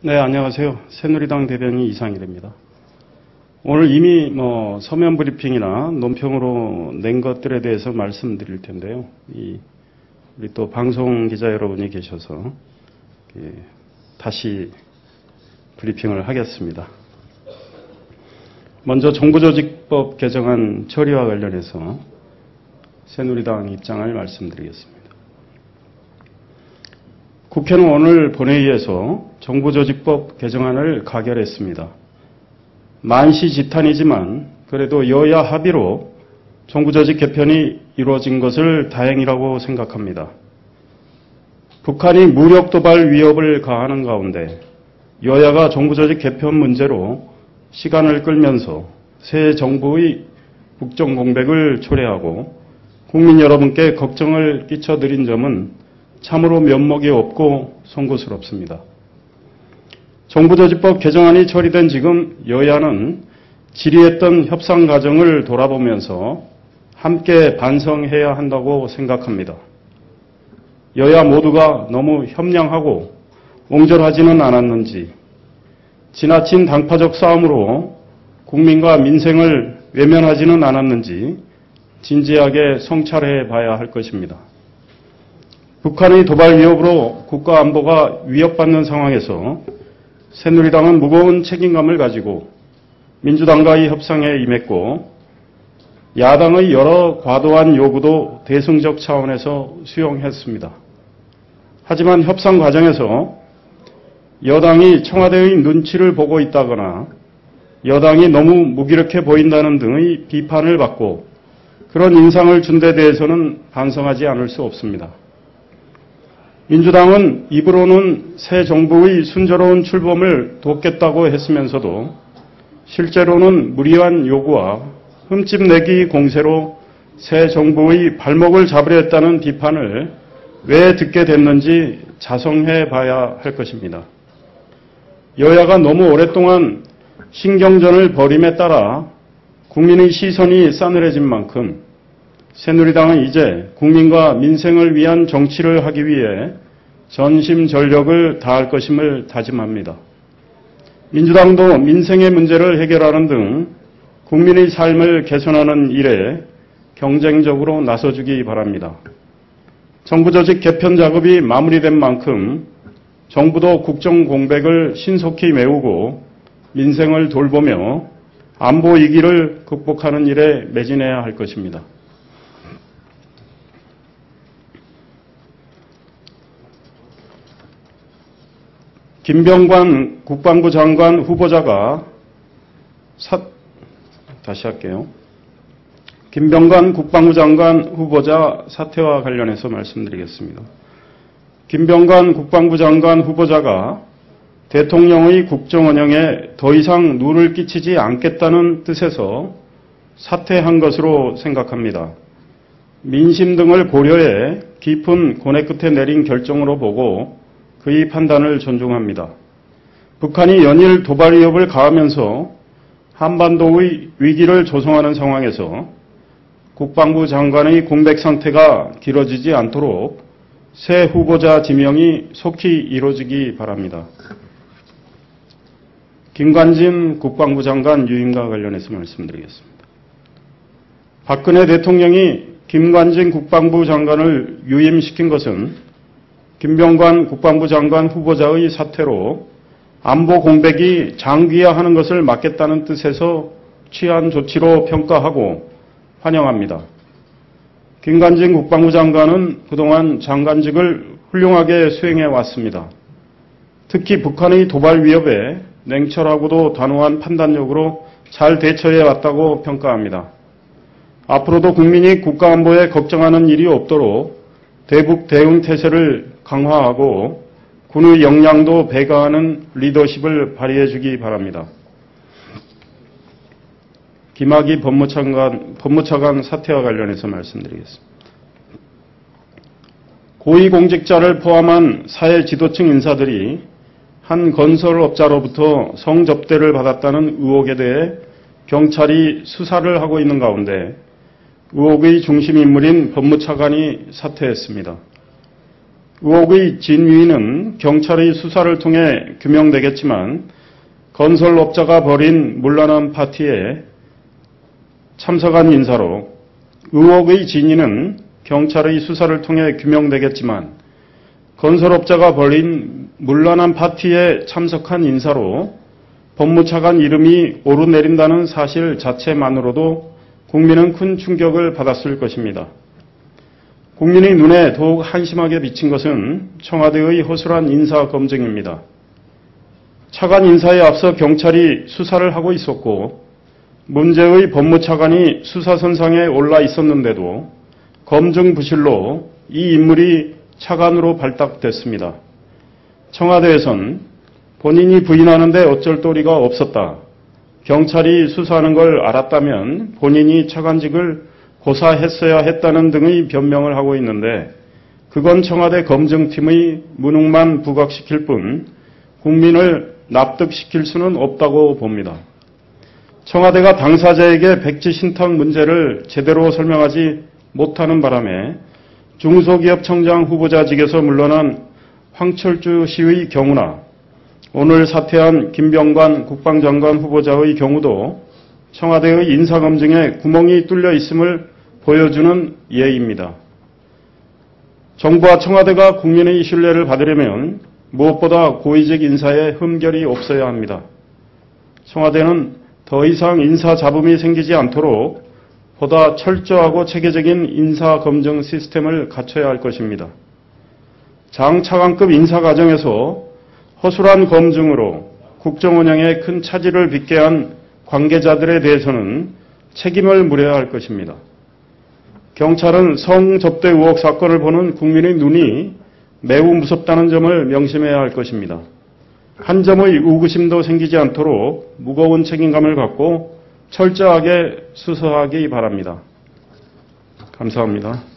네, 안녕하세요. 새누리당 대변인 이상일입니다. 오늘 이미 서면 브리핑이나 논평으로 낸 것들에 대해서 말씀드릴 텐데요. 우리 또 방송 기자 여러분이 계셔서 다시 브리핑을 하겠습니다. 먼저 정부조직법 개정안 처리와 관련해서 새누리당 입장을 말씀드리겠습니다. 국회는 오늘 본회의에서 정부조직법 개정안을 가결했습니다. 만시지탄이지만 그래도 여야 합의로 정부조직 개편이 이루어진 것을 다행이라고 생각합니다. 북한이 무력 도발 위협을 가하는 가운데 여야가 정부조직 개편 문제로 시간을 끌면서 새 정부의 국정 공백을 초래하고 국민 여러분께 걱정을 끼쳐드린 점은 참으로 면목이 없고 송구스럽습니다. 정부조직법 개정안이 처리된 지금 여야는 지리했던 협상 과정을 돌아보면서 함께 반성해야 한다고 생각합니다. 여야 모두가 너무 협량하고 옹졸하지는 않았는지, 지나친 당파적 싸움으로 국민과 민생을 외면하지는 않았는지 진지하게 성찰해 봐야 할 것입니다. 북한의 도발 위협으로 국가 안보가 위협받는 상황에서 새누리당은 무거운 책임감을 가지고 민주당과의 협상에 임했고 야당의 여러 과도한 요구도 대승적 차원에서 수용했습니다. 하지만 협상 과정에서 여당이 청와대의 눈치를 보고 있다거나 여당이 너무 무기력해 보인다는 등의 비판을 받고 그런 인상을 준 데 대해서는 반성하지 않을 수 없습니다. 민주당은 입으로는 새 정부의 순조로운 출범을 돕겠다고 했으면서도 실제로는 무리한 요구와 흠집 내기 공세로 새 정부의 발목을 잡으려 했다는 비판을 왜 듣게 됐는지 자성해 봐야 할 것입니다. 여야가 너무 오랫동안 신경전을 벌임에 따라 국민의 시선이 싸늘해진 만큼 새누리당은 이제 국민과 민생을 위한 정치를 하기 위해 전심전력을 다할 것임을 다짐합니다. 민주당도 민생의 문제를 해결하는 등 국민의 삶을 개선하는 일에 경쟁적으로 나서주기 바랍니다. 정부조직 개편 작업이 마무리된 만큼 정부도 국정 공백을 신속히 메우고 민생을 돌보며 안보 위기를 극복하는 일에 매진해야 할 것입니다. 김병관 국방부 장관 후보자가 김병관 국방부 장관 후보자 사퇴와 관련해서 말씀드리겠습니다. 김병관 국방부 장관 후보자가 대통령의 국정 운영에 더 이상 누를 끼치지 않겠다는 뜻에서 사퇴한 것으로 생각합니다. 민심 등을 고려해 깊은 고뇌 끝에 내린 결정으로 보고 그의 판단을 존중합니다. 북한이 연일 도발 위협을 가하면서 한반도의 위기를 조성하는 상황에서 국방부 장관의 공백 상태가 길어지지 않도록 새 후보자 지명이 속히 이루어지기 바랍니다. 김관진 국방부 장관 유임과 관련해서 말씀드리겠습니다. 박근혜 대통령이 김관진 국방부 장관을 유임시킨 것은 김병관 국방부 장관 후보자의 사퇴로 안보 공백이 장기화하는 것을 막겠다는 뜻에서 취한 조치로 평가하고 환영합니다. 김관진 국방부 장관은 그동안 장관직을 훌륭하게 수행해 왔습니다. 특히 북한의 도발 위협에 냉철하고도 단호한 판단력으로 잘 대처해 왔다고 평가합니다. 앞으로도 국민이 국가안보에 걱정하는 일이 없도록 대북 대응 태세를 강화하고 군의 역량도 배가하는 리더십을 발휘해 주기 바랍니다. 김학의 법무차관 사퇴와 관련해서 말씀드리겠습니다. 고위공직자를 포함한 사회 지도층 인사들이 한 건설업자로부터 성접대를 받았다는 의혹에 대해 경찰이 수사를 하고 있는 가운데 의혹의 중심 인물인 법무차관이 사퇴했습니다. 의혹의 진위는 경찰의 수사를 통해 규명되겠지만 건설업자가 벌인 문란한 파티에 참석한 인사로 의혹의 진위는 경찰의 수사를 통해 규명되겠지만 건설업자가 벌인 문란한 파티에 참석한 인사로 법무차관 이름이 오르내린다는 사실 자체만으로도 국민은 큰 충격을 받았을 것입니다. 국민의 눈에 더욱 한심하게 비친 것은 청와대의 허술한 인사 검증입니다. 차관 인사에 앞서 경찰이 수사를 하고 있었고 문제의 법무차관이 수사선상에 올라 있었는데도 검증 부실로 이 인물이 차관으로 발탁됐습니다. 청와대에선 본인이 부인하는데 어쩔 도리가 없었다. 경찰이 수사하는 걸 알았다면 본인이 차관직을 고사했어야 했다는 등의 변명을 하고 있는데 그건 청와대 검증팀의 무능만 부각시킬 뿐 국민을 납득시킬 수는 없다고 봅니다. 청와대가 당사자에게 백지신탁 문제를 제대로 설명하지 못하는 바람에 중소기업청장 후보자직에서 물러난 황철주 씨의 경우나 오늘 사퇴한 김병관 국방장관 후보자의 경우도 청와대의 인사검증에 구멍이 뚫려 있음을 보여주는 예입니다. 정부와 청와대가 국민의 신뢰를 받으려면 무엇보다 고위직 인사에 흠결이 없어야 합니다. 청와대는 더 이상 인사 잡음이 생기지 않도록 보다 철저하고 체계적인 인사 검증 시스템을 갖춰야 할 것입니다. 장차관급 인사 과정에서 허술한 검증으로 국정 운영에 큰 차질을 빚게 한 관계자들에 대해서는 책임을 물어야 할 것입니다. 경찰은 성접대 의혹 사건을 보는 국민의 눈이 매우 무섭다는 점을 명심해야 할 것입니다. 한 점의 의구심도 생기지 않도록 무거운 책임감을 갖고 철저하게 수사하기 바랍니다. 감사합니다.